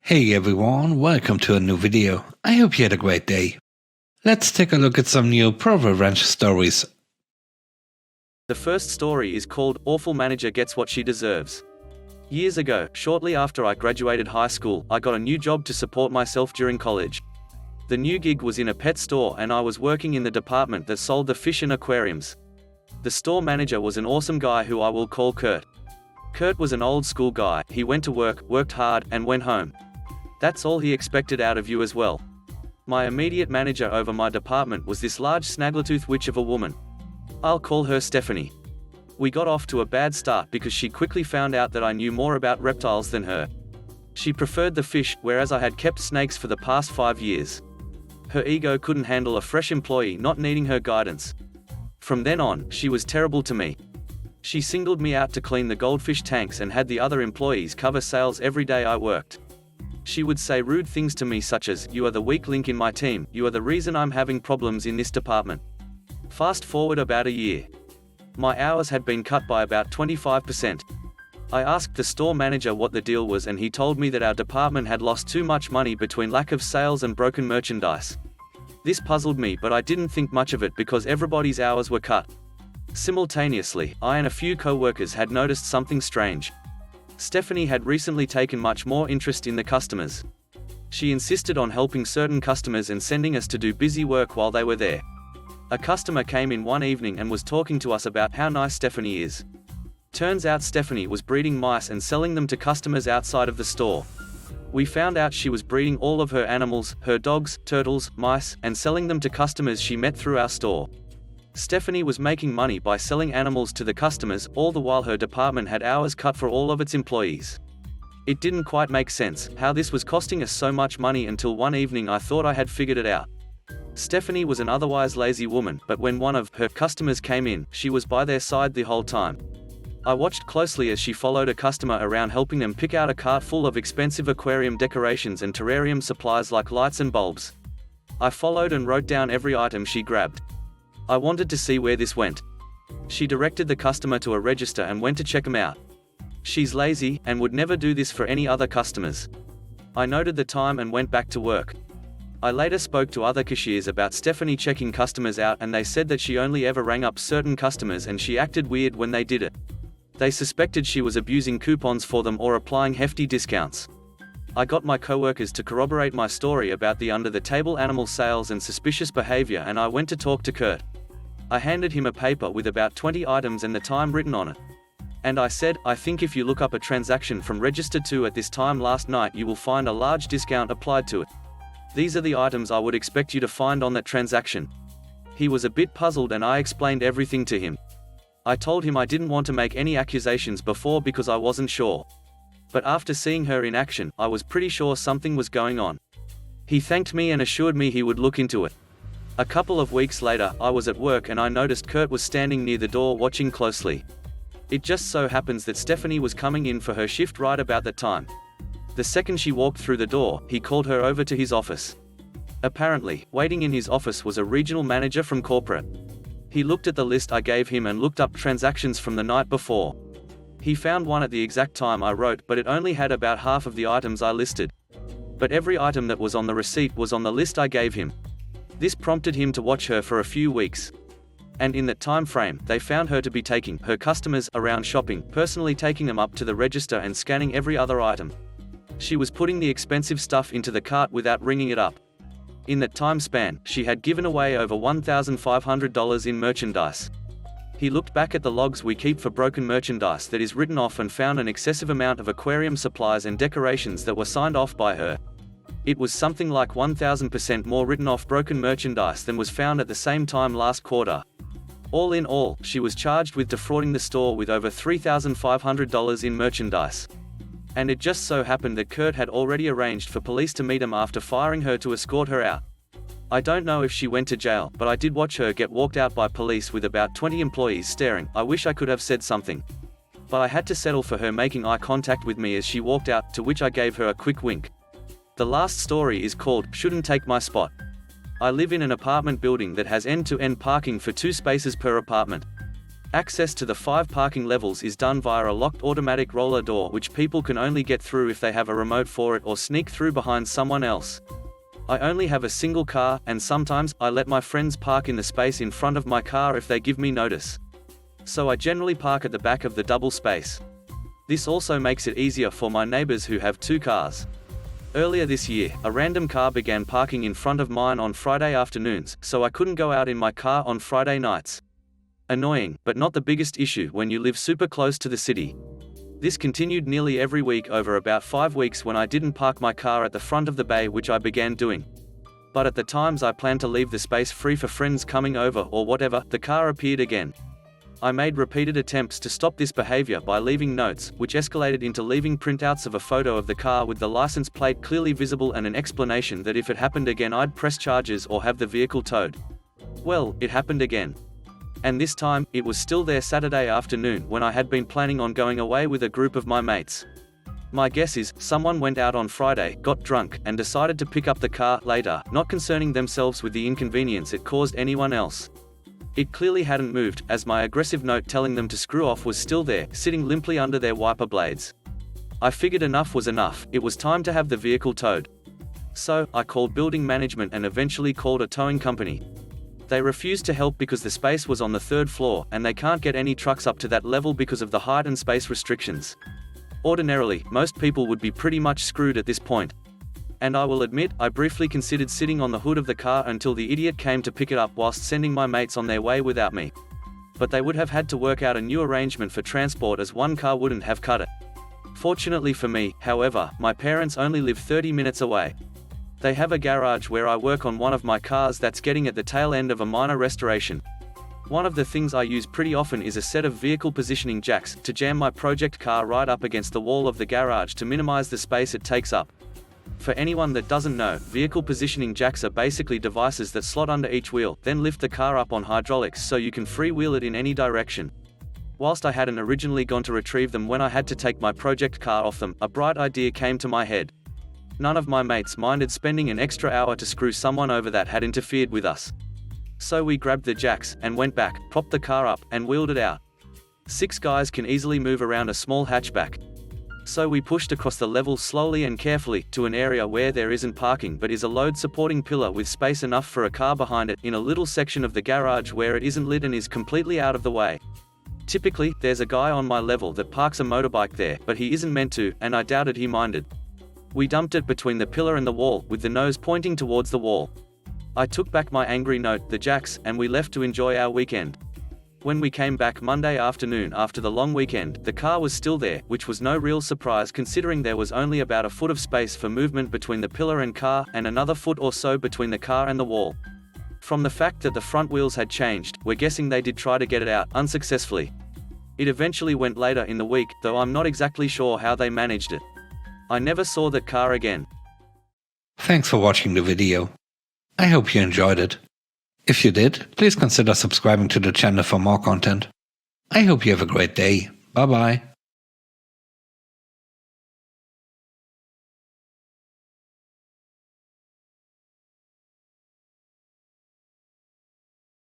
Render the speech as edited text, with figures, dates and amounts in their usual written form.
Hey everyone, welcome to a new video. I hope you had a great day. Let's take a look at some new prorevenge stories. The first story is called Awful Manager Gets What She Deserves. Years ago, shortly after I graduated high school, I got a new job to support myself during college. The new gig was in a pet store and I was working in the department that sold the fish and aquariums. The store manager was an awesome guy who I will call Kurt. Kurt was an old school guy. He went to work, worked hard, and went home. That's all he expected out of you as well. My immediate manager over my department was this large snaggletooth witch of a woman. I'll call her Stephanie. We got off to a bad start because she quickly found out that I knew more about reptiles than her. She preferred the fish, whereas I had kept snakes for the past 5 years. Her ego couldn't handle a fresh employee not needing her guidance. From then on, she was terrible to me. She singled me out to clean the goldfish tanks and had the other employees cover sales every day I worked. She would say rude things to me such as, "You are the weak link in my team, you are the reason I'm having problems in this department." Fast forward about a year. My hours had been cut by about 25%. I asked the store manager what the deal was and he told me that our department had lost too much money between lack of sales and broken merchandise. This puzzled me, but I didn't think much of it because everybody's hours were cut. Simultaneously, I and a few co-workers had noticed something strange. Stephanie had recently taken much more interest in the customers. She insisted on helping certain customers and sending us to do busy work while they were there. A customer came in one evening and was talking to us about how nice Stephanie is. Turns out Stephanie was breeding mice and selling them to customers outside of the store. We found out she was breeding all of her animals, her dogs, turtles, mice, and selling them to customers she met through our store. Stephanie was making money by selling animals to the customers, all the while her department had hours cut for all of its employees. It didn't quite make sense how this was costing us so much money until one evening I thought I had figured it out. Stephanie was an otherwise lazy woman, but when one of her customers came in, she was by their side the whole time. I watched closely as she followed a customer around helping them pick out a cart full of expensive aquarium decorations and terrarium supplies like lights and bulbs. I followed and wrote down every item she grabbed. I wanted to see where this went. She directed the customer to a register and went to check them out. She's lazy, and would never do this for any other customers. I noted the time and went back to work. I later spoke to other cashiers about Stephanie checking customers out and they said that she only ever rang up certain customers and she acted weird when they did it. They suspected she was abusing coupons for them or applying hefty discounts. I got my co-workers to corroborate my story about the under-the-table animal sales and suspicious behavior and I went to talk to Kurt. I handed him a paper with about 20 items and the time written on it. And I said, "I think if you look up a transaction from Register 2 at this time last night you will find a large discount applied to it. These are the items I would expect you to find on that transaction." He was a bit puzzled and I explained everything to him. I told him I didn't want to make any accusations before because I wasn't sure. But after seeing her in action, I was pretty sure something was going on. He thanked me and assured me he would look into it. A couple of weeks later, I was at work and I noticed Kurt was standing near the door watching closely. It just so happens that Stephanie was coming in for her shift right about that time. The second she walked through the door, he called her over to his office. Apparently, waiting in his office was a regional manager from corporate. He looked at the list I gave him and looked up transactions from the night before. He found one at the exact time I wrote, but it only had about half of the items I listed. But every item that was on the receipt was on the list I gave him. This prompted him to watch her for a few weeks. And in that time frame, they found her to be taking her customers around shopping, personally taking them up to the register and scanning every other item. She was putting the expensive stuff into the cart without ringing it up. In that time span, she had given away over $1,500 in merchandise. He looked back at the logs we keep for broken merchandise that is written off and found an excessive amount of aquarium supplies and decorations that were signed off by her. It was something like 1,000% more written off broken merchandise than was found at the same time last quarter. All in all, she was charged with defrauding the store with over $3,500 in merchandise. And it just so happened that Kurt had already arranged for police to meet him after firing her to escort her out. I don't know if she went to jail, but I did watch her get walked out by police with about 20 employees staring. I wish I could have said something. But I had to settle for her making eye contact with me as she walked out, to which I gave her a quick wink. The last story is called Shouldn't Take My Spot. I live in an apartment building that has end-to-end parking for 2 spaces per apartment. Access to the 5 parking levels is done via a locked automatic roller door which people can only get through if they have a remote for it or sneak through behind someone else. I only have a single car, and sometimes I let my friends park in the space in front of my car if they give me notice. So I generally park at the back of the double space. This also makes it easier for my neighbors who have 2 cars. Earlier this year, a random car began parking in front of mine on Friday afternoons, so I couldn't go out in my car on Friday nights. Annoying, but not the biggest issue when you live super close to the city. This continued nearly every week over about 5 weeks when I didn't park my car at the front of the bay, which I began doing. But at the times I planned to leave the space free for friends coming over or whatever, the car appeared again. I made repeated attempts to stop this behavior by leaving notes, which escalated into leaving printouts of a photo of the car with the license plate clearly visible and an explanation that if it happened again I'd press charges or have the vehicle towed. Well, it happened again. And this time, it was still there Saturday afternoon when I had been planning on going away with a group of my mates. My guess is, someone went out on Friday, got drunk, and decided to pick up the car later, not concerning themselves with the inconvenience it caused anyone else. It clearly hadn't moved, as my aggressive note telling them to screw off was still there, sitting limply under their wiper blades. I figured enough was enough, it was time to have the vehicle towed. So, I called building management and eventually called a towing company. They refused to help because the space was on the 3rd floor, and they can't get any trucks up to that level because of the height and space restrictions. Ordinarily, most people would be pretty much screwed at this point. And I will admit, I briefly considered sitting on the hood of the car until the idiot came to pick it up whilst sending my mates on their way without me. But they would have had to work out a new arrangement for transport as one car wouldn't have cut it. Fortunately for me, however, my parents only live 30 minutes away. They have a garage where I work on one of my cars that's getting at the tail end of a minor restoration. One of the things I use pretty often is a set of vehicle positioning jacks to jam my project car right up against the wall of the garage to minimize the space it takes up. For anyone that doesn't know, vehicle positioning jacks are basically devices that slot under each wheel, then lift the car up on hydraulics so you can freewheel it in any direction. Whilst I hadn't originally gone to retrieve them when I had to take my project car off them, a bright idea came to my head. None of my mates minded spending an extra hour to screw someone over that had interfered with us. So we grabbed the jacks, and went back, propped the car up, and wheeled it out. 6 guys can easily move around a small hatchback. So we pushed across the level slowly and carefully, to an area where there isn't parking but is a load-supporting pillar with space enough for a car behind it, in a little section of the garage where it isn't lit and is completely out of the way. Typically, there's a guy on my level that parks a motorbike there, but he isn't meant to, and I doubted he minded. We dumped it between the pillar and the wall, with the nose pointing towards the wall. I took back my angry note, the jacks, and we left to enjoy our weekend. When we came back Monday afternoon after the long weekend, the car was still there, which was no real surprise considering there was only about a foot of space for movement between the pillar and car, and another foot or so between the car and the wall. From the fact that the front wheels had changed, we're guessing they did try to get it out, unsuccessfully. It eventually went later in the week, though I'm not exactly sure how they managed it. I never saw that car again. Thanks for watching the video. I hope you enjoyed it. If you did, please consider subscribing to the channel for more content. I hope you have a great day. Bye bye.